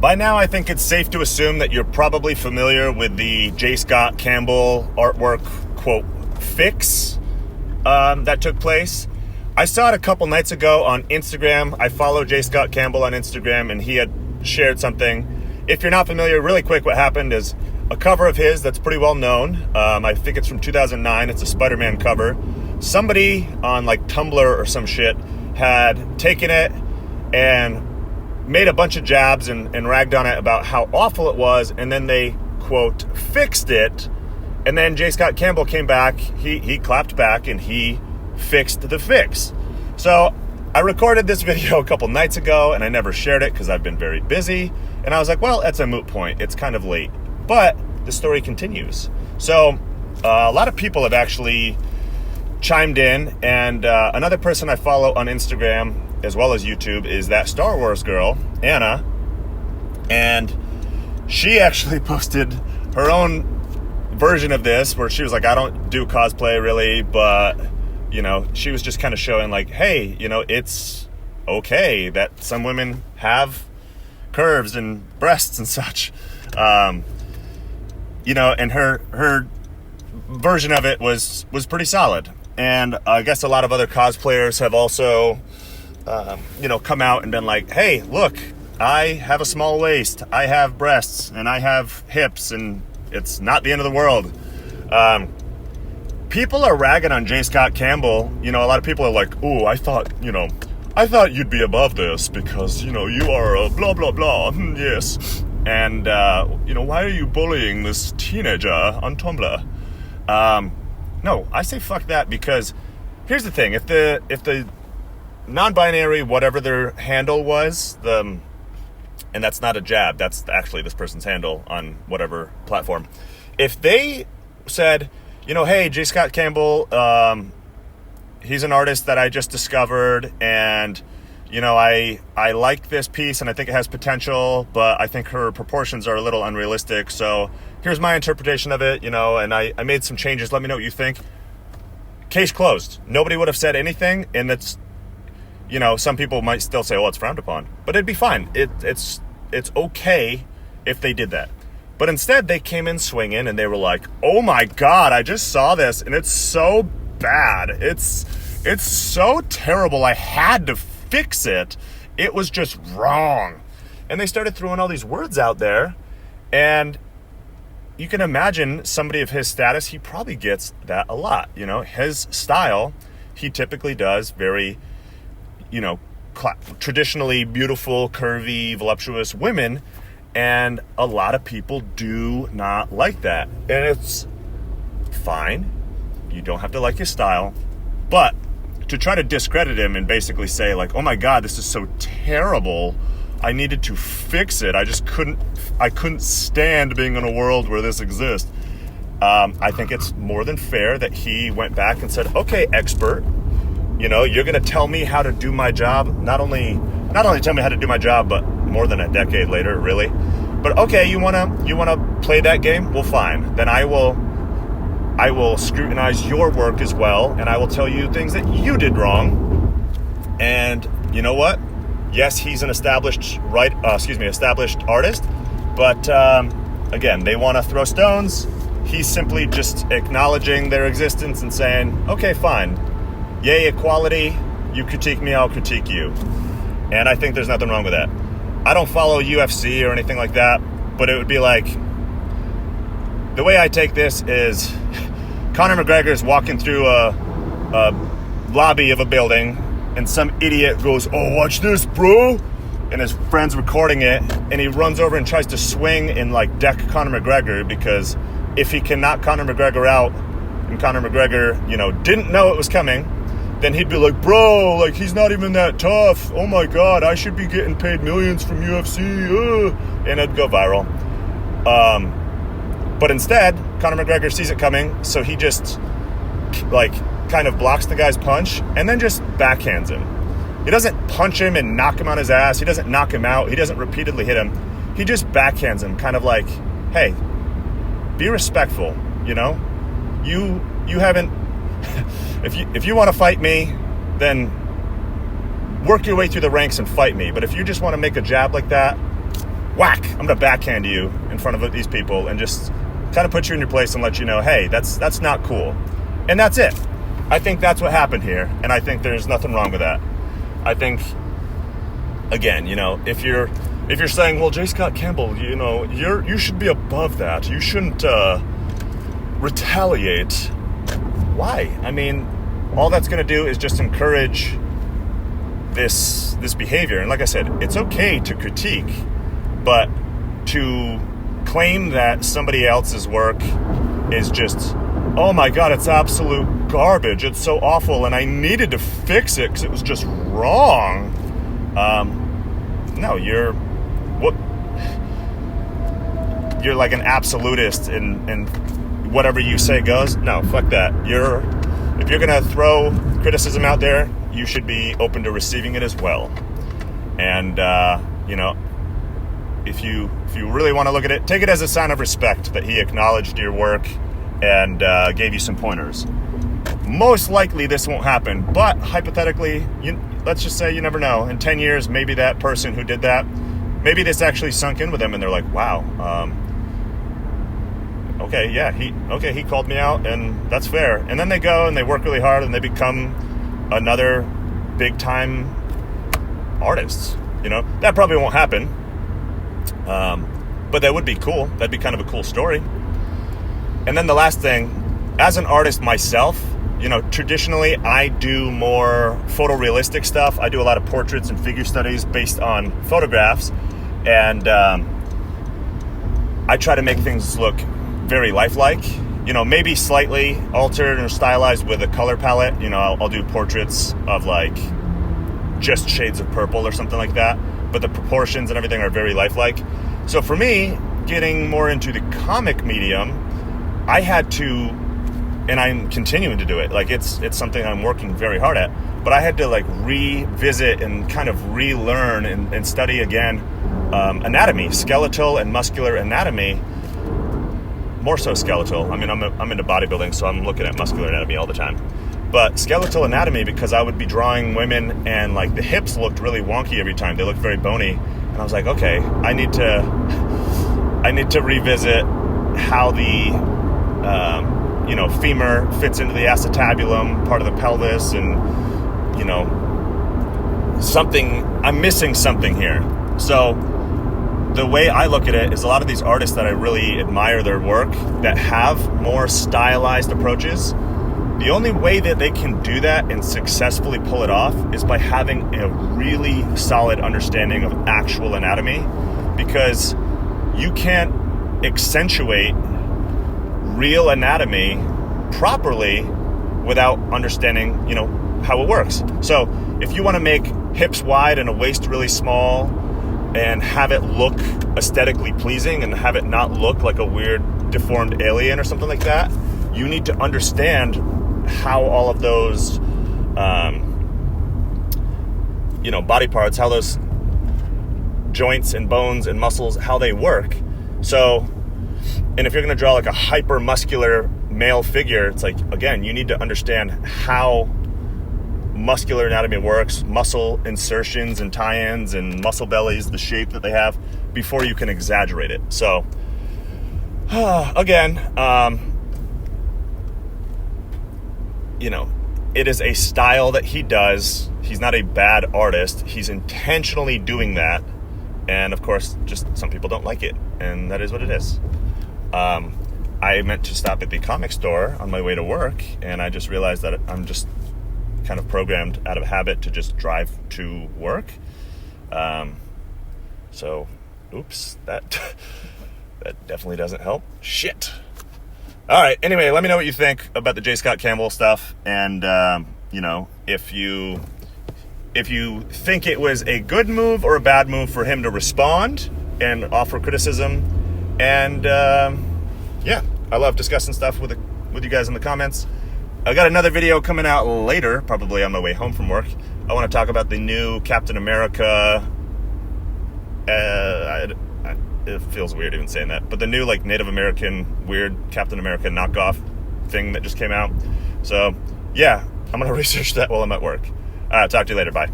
By now, I think it's safe to assume that you're probably familiar with the J. Scott Campbell artwork, quote, fix that took place. I saw it a couple nights ago on Instagram. I follow J. Scott Campbell on Instagram, and he had shared something. If you're not familiar, really quick, what happened is a cover of his that's pretty well known. I think it's from 2009. It's a Spider-Man cover. Somebody on like Tumblr or some shit had taken it and made a bunch of jabs and ragged on it about how awful it was, and then they, quote, fixed it, and then J. Scott Campbell came back, he clapped back, and he fixed the fix. So I recorded this video a couple nights ago, and I never shared it because I've been very busy, and I was like, well, that's a moot point, it's kind of late, but the story continues. So a lot of people have actually chimed in, and another person I follow on Instagram as well as YouTube is that Star Wars girl, Anna, and she actually posted her own version of this where she was like, I don't do cosplay really, but, you know, she was just kind of showing like, hey, you know, it's okay that some women have curves and breasts and such, you know, and her version of it was pretty solid. And I guess a lot of other cosplayers have also you know, come out and been like, hey, look, I have a small waist, I have breasts, and I have hips, and it's not the end of the world. People are ragging on J. Scott Campbell. You know, a lot of people are like, ooh, I thought you'd be above this because, you know, you are a blah, blah, blah. Yes. And, you know, why are you bullying this teenager on Tumblr? No, I say fuck that, because here's the thing. If the non-binary, whatever their handle was, and that's not a jab, that's actually this person's handle on whatever platform. If they said, you know, hey, J. Scott Campbell, he's an artist that I just discovered, and, you know, I like this piece, and I think it has potential, but I think her proportions are a little unrealistic, so here's my interpretation of it, you know, and I made some changes, let me know what you think. Case closed. Nobody would have said anything, and it's, you know, some people might still say, well, it's frowned upon, but it'd be fine. It's okay if they did that. But instead, they came in swinging, and they were like, oh my God, I just saw this, and it's so bad. It's so terrible. I had to fix it. It was just wrong. And they started throwing all these words out there, and you can imagine somebody of his status, he probably gets that a lot. You know, his style, he typically does very, you know, traditionally beautiful, curvy, voluptuous women, and a lot of people do not like that. And it's fine. You don't have to like his style, but to try to discredit him and basically say like, oh my God, this is so terrible, I needed to fix it, I couldn't stand being in a world where this exists. I think it's more than fair that he went back and said, okay, expert, you know, you're going to tell me how to do my job. Not only tell me how to do my job, but more than a decade later, really. But okay, you want to play that game? Well, fine. Then I will scrutinize your work as well, and I will tell you things that you did wrong. And you know what? Yes, he's an established artist, but again, they want to throw stones. He's simply just acknowledging their existence and saying, okay, fine. Yay, equality. You critique me, I'll critique you. And I think there's nothing wrong with that. I don't follow UFC or anything like that, but it would be like, the way I take this is Conor McGregor's walking through a lobby of a building, and some idiot goes, oh, watch this, bro. And his friend's recording it, and he runs over and tries to swing and like deck Conor McGregor, because if he can knock Conor McGregor out, and Conor McGregor, you know, didn't know it was coming, then he'd be like, bro, like, he's not even that tough. Oh my God, I should be getting paid millions from UFC. And it'd go viral. But instead, Conor McGregor sees it coming, so he just, like, kind of blocks the guy's punch and then just backhands him. He doesn't punch him and knock him on his ass. He doesn't knock him out. He doesn't repeatedly hit him. He just backhands him, kind of like, hey, be respectful, you know? You haven't... If you want to fight me, then work your way through the ranks and fight me. But if you just want to make a jab like that, whack, I'm gonna backhand you in front of these people and just kind of put you in your place and let you know, hey, that's not cool. And that's it. I think that's what happened here, and I think there's nothing wrong with that. I think, again, if you're saying, well, J. Scott Campbell, you should be above that. You shouldn't retaliate. Why? I mean, all that's going to do is just encourage this behavior. And like I said, it's okay to critique, but to claim that somebody else's work is just, oh my God, it's absolute garbage. It's so awful, and I needed to fix it because it was just wrong. No, you're like an absolutist, and whatever you say goes. No, fuck that. If you're gonna throw criticism out there, you should be open to receiving it as well. And if you really want to look at it, take it as a sign of respect that he acknowledged your work and gave you some pointers. Most likely this won't happen, but hypothetically, let's just say you never know. In 10 years, maybe that person who did that, maybe this actually sunk in with them and they're like, wow, he called me out, and that's fair. And then they go and they work really hard and they become another big time artist. That probably won't happen. But that would be cool. That'd be kind of a cool story. And then the last thing, as an artist myself, traditionally I do more photorealistic stuff. I do a lot of portraits and figure studies based on photographs. And I try to make things look very lifelike, maybe slightly altered or stylized with a color palette. I'll do portraits of like just shades of purple or something like that, but the proportions and everything are very lifelike. So for me, getting more into the comic medium, I had to, and I'm continuing to do it, like it's something I'm working very hard at, but I had to like revisit and kind of relearn and study again anatomy, skeletal and muscular anatomy. More so skeletal. I mean, I'm into bodybuilding, so I'm looking at muscular anatomy all the time. But skeletal anatomy, because I would be drawing women and like the hips looked really wonky every time. They looked very bony. And I was like, okay, I need to revisit how the femur fits into the acetabulum, part of the pelvis, and I'm missing something here. So the way I look at it is a lot of these artists that I really admire their work that have more stylized approaches, the only way that they can do that and successfully pull it off is by having a really solid understanding of actual anatomy, because you can't accentuate real anatomy properly without understanding, how it works. So if you want to make hips wide and a waist really small and have it look aesthetically pleasing and have it not look like a weird deformed alien or something like that, you need to understand how all of those body parts, how those joints and bones and muscles, how they work. So, and if you're going to draw like a hyper muscular male figure, it's like, again, you need to understand how muscular anatomy works, muscle insertions and tie-ins and muscle bellies, the shape that they have, before you can exaggerate it. So again, it is a style that he does. He's not a bad artist. He's intentionally doing that. And of course, just some people don't like it, and that is what it is. I meant to stop at the comic store on my way to work, and I just realized that I'm just kind of programmed out of habit to just drive to work. So, oops, that definitely doesn't help. Shit. All right. Anyway, let me know what you think about the J. Scott Campbell stuff, and if you think it was a good move or a bad move for him to respond and offer criticism. And I love discussing stuff with you guys in the comments. I got another video coming out later, probably on my way home from work. I want to talk about the new Captain America. It feels weird even saying that, but the new Native American weird Captain America knockoff thing that just came out. So yeah, I'm gonna research that while I'm at work. Talk to you later. Bye.